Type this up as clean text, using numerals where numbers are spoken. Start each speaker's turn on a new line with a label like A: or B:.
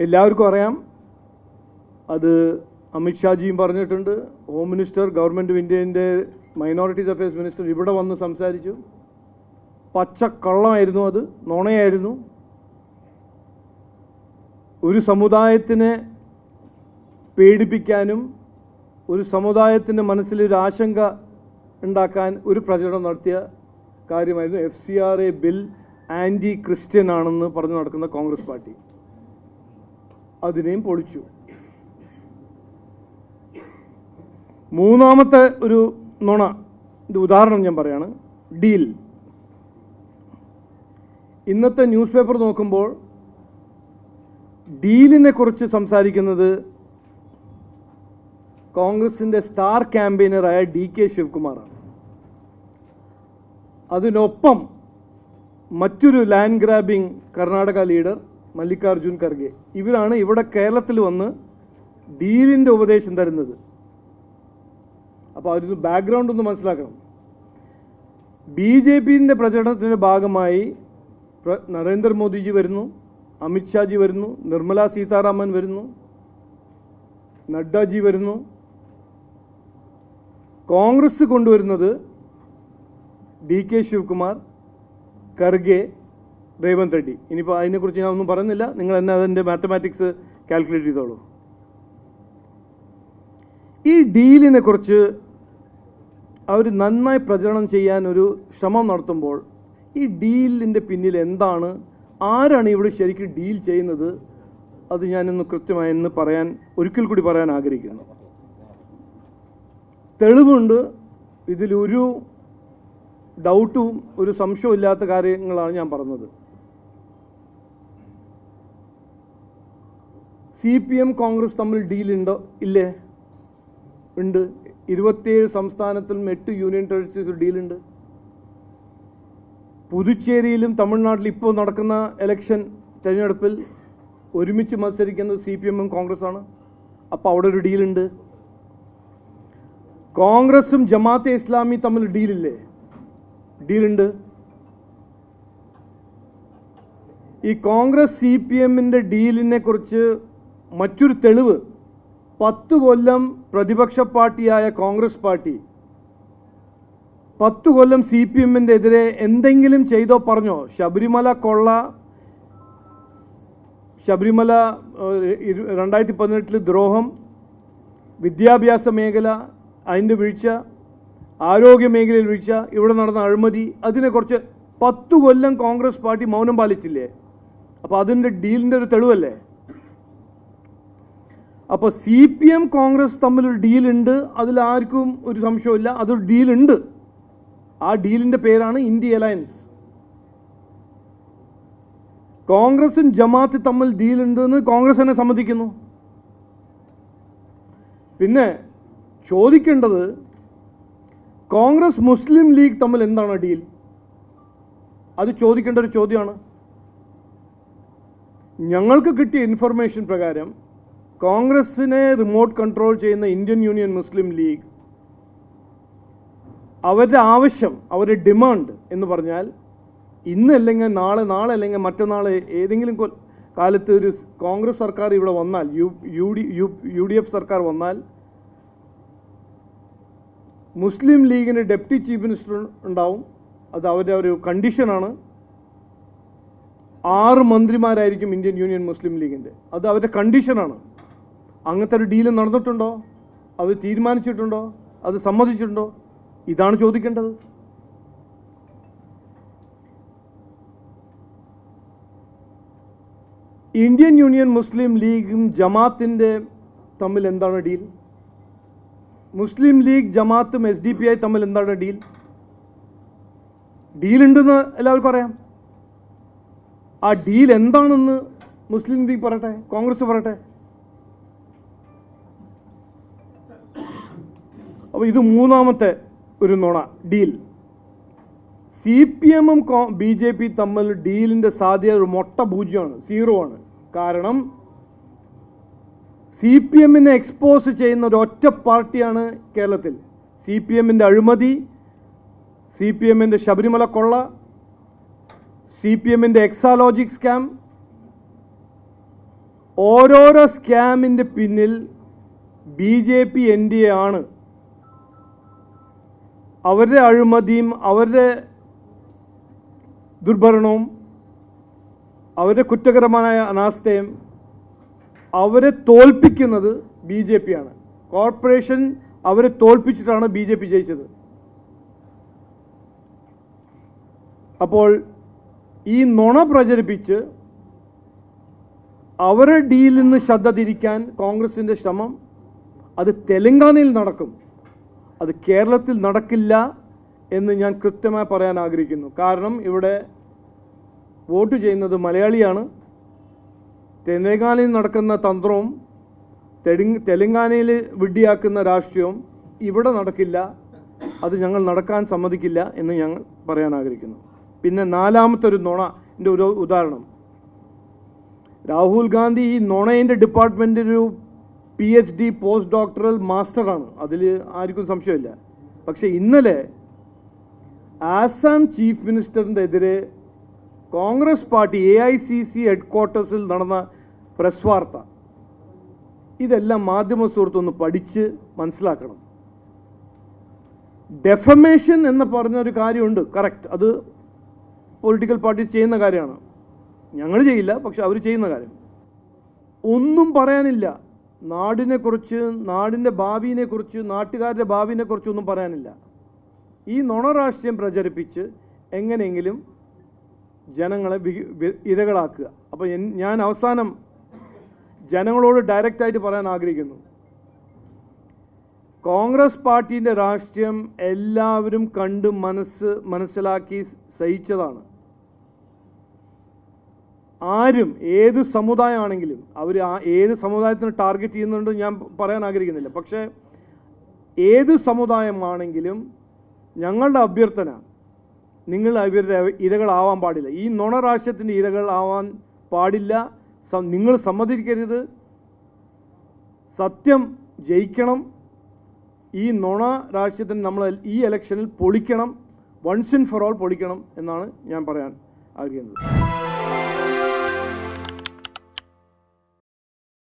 A: എല്ലാവർക്കും അറിയാം, അത് അമിത്ഷാജിയും പറഞ്ഞിട്ടുണ്ട്. ഹോം മിനിസ്റ്റർ, ഗവൺമെൻറ് ഓഫ് ഇന്ത്യൻ്റെ മൈനോറിറ്റീസ് അഫയേഴ്സ് മിനിസ്റ്റർ ഇവിടെ വന്ന് സംസാരിച്ചു. പച്ചക്കള്ളമായിരുന്നു, അത് നുണയായിരുന്നു. ഒരു സമുദായത്തിനെ പേടിപ്പിക്കാനും ഒരു സമുദായത്തിൻ്റെ മനസ്സിലൊരു ആശങ്ക ഉണ്ടാക്കാൻ ഒരു പ്രചരണം നടത്തിയ കാര്യമായിരുന്നു. FCRA ബിൽ ആൻറ്റി ക്രിസ്ത്യൻ ആണെന്ന് പറഞ്ഞു നടക്കുന്ന കോൺഗ്രസ് പാർട്ടി അതിനെയും പൊളിച്ചു. മൂന്നാമത്തെ ഒരു നുണ, ഇത് ഉദാഹരണം ഞാൻ പറയാണ്. ഡീൽ. ഇന്നത്തെ ന്യൂസ് പേപ്പർ നോക്കുമ്പോൾ ഡീലിനെ കുറിച്ച് സംസാരിക്കുന്നത് കോൺഗ്രസിൻ്റെ സ്റ്റാർ ക്യാമ്പയിനറായ DK ശിവകുമാറാണ്. അതിനൊപ്പം മറ്റൊരു land grabbing Karnataka leader Mallikarjun Kharge. ഇവരാണ് ഇവിടെ കേരളത്തിൽ വന്ന് ഡീലിൻ്റെ ഉപദേശം തരുന്നത്. അപ്പോൾ അതിന് ബാക്ക്ഗ്രൗണ്ട് ഒന്ന് മനസ്സിലാക്കണം. BJPൻ്റെ പ്രചരണത്തിൻ്റെ ഭാഗമായി നരേന്ദ്രമോദിജി വരുന്നു, അമിത്ഷാജി വരുന്നു, നിർമ്മല സീതാരാമൻ വരുന്നു, നഡ്ഡാജി വരുന്നു. കോൺഗ്രസ് കൊണ്ടുവരുന്നത് DK ശിവകുമാർ, ഖർഗെ, രേവന്ത് റെഡ്ഡി. ഇനിയിപ്പോൾ അതിനെക്കുറിച്ച് ഞാൻ ഒന്നും പറയുന്നില്ല, നിങ്ങൾ തന്നെ അതിൻ്റെ മാത്തമാറ്റിക്സ് കാൽക്കുലേറ്റ് ചെയ്തോളൂ. ഈ ഡീലിനെ കുറിച്ച് അവർ നന്നായി പ്രചരണം ചെയ്യാൻ ഒരു ശ്രമം നടത്തുമ്പോൾ ഈ ഡീലിൻ്റെ പിന്നിൽ എന്താണ്, ആരാണ് ഇവിടെ ശരിക്കും ഡീൽ ചെയ്യുന്നത്, അത് ഞാനിന്ന് കൃത്യമായി ഒരിക്കൽ കൂടി പറയാൻ ആഗ്രഹിക്കുന്നു. തെളിവുണ്ട്, ഇതിലൊരു ഡൗട്ടും ഒരു സംശയവും ഇല്ലാത്ത കാര്യങ്ങളാണ് ഞാൻ പറഞ്ഞത്. CPM കോൺഗ്രസ് തമ്മിൽ ഡീലുണ്ടോ? ഇല്ലേ? ഉണ്ട്. 27 സംസ്ഥാനത്തിലും 8 യൂണിയൻ ടെറിട്ടറീസിൽ ഡീലുണ്ട്. പുതുച്ചേരിയിലും തമിഴ്നാട്ടിലും ഇപ്പോൾ നടക്കുന്ന തെരഞ്ഞെടുപ്പിൽ ഒരുമിച്ച് മത്സരിക്കുന്നത് CPM കോൺഗ്രസ്സാണ്. അപ്പോൾ അവിടെ ഒരു ഡീലുണ്ട്. കോൺഗ്രസും ജമാഅത്തെ ഇസ്ലാമി തമ്മിൽ ഡീലില്ലേ? ഡീലുണ്ട്. ഈ കോൺഗ്രസ് CPMൻ്റെ ഡീലിനെ കുറിച്ച് മറ്റൊരു തെളിവ്, 10 കൊല്ലം പ്രതിപക്ഷ പാർട്ടിയായ കോൺഗ്രസ് പാർട്ടി 10 കൊല്ലം CPMൻ്റെ എതിരെ എന്തെങ്കിലും ചെയ്തോ പറഞ്ഞോ? ശബരിമല കൊള്ള, ശബരിമല 2018 ദ്രോഹം, വിദ്യാഭ്യാസ മേഖല അതിൻ്റെ വീഴ്ച, ആരോഗ്യ മേഖലയിൽ വീഴ്ച, ഇവിടെ നടന്ന അഴിമതി, അതിനെക്കുറിച്ച് 10 കൊല്ലം കോൺഗ്രസ് പാർട്ടി മൗനം പാലിച്ചില്ലേ? അപ്പോൾ അതിൻ്റെ ഡീലിൻ്റെ ഒരു തെളിവല്ലേ? അപ്പോൾ CPM കോൺഗ്രസ് തമ്മിലൊരു ഡീലുണ്ട്, അതിലാർക്കും ഒരു സംശയമില്ല, അതൊരു ഡീലുണ്ട്. ആ ഡീലിൻ്റെ പേരാണ് ഇന്ത്യ അലയൻസ്. കോൺഗ്രസും ജമാഅത്ത് തമ്മിൽ ഡീലുണ്ടെന്ന് കോൺഗ്രസ് തന്നെ സമ്മതിക്കുന്നു. പിന്നെ ചോദിക്കേണ്ടത്, കോൺഗ്രസ് മുസ്ലിം ലീഗ് തമ്മിൽ എന്താണ് ഡീൽ? അത് ചോദിക്കേണ്ട ഒരു ചോദ്യമാണ്. ഞങ്ങൾക്ക് കിട്ടിയ ഇൻഫർമേഷൻ പ്രകാരം കോൺഗ്രസിനെ റിമോട്ട് കൺട്രോൾ ചെയ്യുന്ന ഇന്ത്യൻ യൂണിയൻ മുസ്ലിം ലീഗ് അവരുടെ ആവശ്യം, അവരുടെ ഡിമാൻഡ് എന്ന് പറഞ്ഞാൽ ഇന്നല്ലെങ്കിൽ നാളെ, നാളെ അല്ലെങ്കിൽ മറ്റന്നാൾ ഏതെങ്കിലും കാലത്ത് ഒരു കോൺഗ്രസ് സർക്കാർ ഇവിടെ വന്നാൽ, UDF സർക്കാർ വന്നാൽ മുസ്ലിം ലീഗിന് ഡെപ്യൂട്ടി ചീഫ് മിനിസ്റ്റർ ഉണ്ടാവും. അത് അവരുടെ ഒരു കണ്ടീഷനാണ്. 6 മന്ത്രിമാരായിരിക്കും ഇന്ത്യൻ യൂണിയൻ മുസ്ലിം ലീഗിൻ്റെ. അത് അവരുടെ കണ്ടീഷനാണ്. അങ്ങനത്തെ ഒരു ഡീല് നടന്നിട്ടുണ്ടോ? അവർ തീരുമാനിച്ചിട്ടുണ്ടോ? അത് സമ്മതിച്ചിട്ടുണ്ടോ? ഇതാണ് ചോദിക്കേണ്ടത്. ഇന്ത്യൻ യൂണിയൻ മുസ്ലിം ലീഗും ജമാഅത്തിൻ്റെ തമ്മിൽ എന്താണ് ഡീൽ? മുസ്ലിം ലീഗ്, ജമാഅത്തും SDPI തമ്മിൽ എന്താണ് ഡീൽ? ഡീലുണ്ടെന്ന് എല്ലാവർക്കും അറിയാം. ആ ഡീൽ എന്താണെന്ന് മുസ്ലിം ലീഗ് പറയട്ടെ, കോൺഗ്രസ് പറയട്ടെ. അപ്പോൾ ഇത് മൂന്നാമത്തെ ഒരു നുണ, ഡീൽ. CPMും BJP തമ്മിൽ ഡീലിൻ്റെ സാധ്യത ഒരു മൊട്ട പൂജ്യമാണ്, 0 ആണ്. കാരണം CPMനെ എക്സ്പോസ് ചെയ്യുന്ന ഒരൊറ്റ പാർട്ടിയാണ് കേരളത്തിൽ. CPMൻ്റെ അഴിമതി, CPMൻ്റെ ശബരിമല കൊള്ള, CPMൻ്റെ എക്സാലോജിക് സ്കാം ഓരോരോ സ്കാമിൻ്റെ പിന്നിൽ BJP NDA ആണ്. അവരുടെ അഴിമതിയും അവരുടെ ദുർഭരണവും അവരുടെ കുറ്റകരമായ അനാസ്ഥയും അവരെ തോൽപ്പിക്കുന്നത് BJP ആണ്. കോർപ്പറേഷൻ അവരെ തോൽപ്പിച്ചിട്ടാണ് BJP ജയിച്ചത്. അപ്പോൾ ഈ നുണ പ്രചരിപ്പിച്ച് അവരുടെ ഡീലിൽ നിന്ന് ശ്രദ്ധ തിരിക്കാൻ കോൺഗ്രസിൻ്റെ ശ്രമം അത് തെലങ്കാനയിൽ നടക്കും, അത് കേരളത്തിൽ നടക്കില്ല എന്ന് ഞാൻ കൃത്യമായി പറയാൻ ആഗ്രഹിക്കുന്നു. കാരണം ഇവിടെ വോട്ട് ചെയ്യുന്നത് മലയാളിയാണ്. തെലങ്കാനയിൽ നടക്കുന്ന തന്ത്രവും തെലങ്കാനയിൽ വിഡ്ഢിയാക്കുന്ന രാഷ്ട്രീയവും ഇവിടെ നടക്കില്ല, അത് ഞങ്ങൾ നടക്കാൻ സമ്മതിക്കില്ല എന്ന് ഞങ്ങൾ പറയാൻ ആഗ്രഹിക്കുന്നു. പിന്നെ നാലാമത്തെ ഒരു നുണൻ്റെ ഒരു ഉദാഹരണം, രാഹുൽ ഗാന്ധി ഈ നുണേൻ്റെ ഡിപ്പാർട്ട്മെൻറ്റിൽ ഒരു PhD പോസ്റ്റ് ഡോക്ടറൽ മാസ്റ്ററാണ്, അതിൽ ആർക്കും സംശയമില്ല. പക്ഷേ ഇന്നലെ ആസാം ചീഫ് മിനിസ്റ്ററിൻ്റെ എതിരെ കോൺഗ്രസ് പാർട്ടി AICC ഹെഡ്ക്വാർട്ടേഴ്സിൽ നടന്ന പ്രസ് വാർത്ത, ഇതെല്ലാം മാധ്യമ സുഹൃത്തൊന്ന് പഠിച്ച് മനസ്സിലാക്കണം. ഡെഫമേഷൻ എന്ന് പറഞ്ഞൊരു കാര്യമുണ്ട്, കറക്റ്റ്, അത് പൊളിറ്റിക്കൽ പാർട്ടീസ് ചെയ്യുന്ന കാര്യമാണ്. ഞങ്ങൾ ചെയ്യില്ല, പക്ഷെ അവർ ചെയ്യുന്ന കാര്യം. ഒന്നും പറയാനില്ല നാടിനെക്കുറിച്ച്, നാടിൻ്റെ ഭാവിയെക്കുറിച്ച്, നാട്ടുകാരുടെ ഭാവിയെക്കുറിച്ച് ഒന്നും പറയാനില്ല. ഈ നുണ രാഷ്ട്രീയം പ്രചരിപ്പിച്ച് എങ്ങനെയെങ്കിലും ജനങ്ങളെ ഇരകളാക്കുക. അപ്പോൾ ഞാൻ അവസാനം ജനങ്ങളോട് ഡയറക്റ്റായിട്ട് പറയാൻ ആഗ്രഹിക്കുന്നു, കോൺഗ്രസ് പാർട്ടീൻ്റെ രാഷ്ട്രീയം എല്ലാവരും കണ്ട് മനസ്സിലാക്കി സഹിച്ചതാണ്. ആരും ഏത് സമുദായമാണെങ്കിലും അവർ ഏത് സമുദായത്തിന് ടാർഗറ്റ് ചെയ്യുന്നുണ്ട് ഞാൻ പറയാൻ ആഗ്രഹിക്കുന്നില്ല. പക്ഷേ ഏത് സമുദായമാണെങ്കിലും ഞങ്ങളുടെ അഭ്യർത്ഥന, നിങ്ങൾ അവരുടെ ഇരകളാവാൻ പാടില്ല, ഈ നുണ രാഷ്ട്രീയത്തിൻ്റെ ഇരകളാവാൻ പാടില്ല. നിങ്ങൾ സമ്മതിക്കരുത്. സത്യം ജയിക്കണം. ഈ നുണ രാഷ്ട്രീയത്തിന് നമ്മൾ ഈ ഇലക്ഷനിൽ പൊളിക്കണം, വൺസ് ആൻഡ് ഫോർ ഓൾ പൊളിക്കണം എന്നാണ് ഞാൻ പറയാൻ ആഗ്രഹിക്കുന്നത്.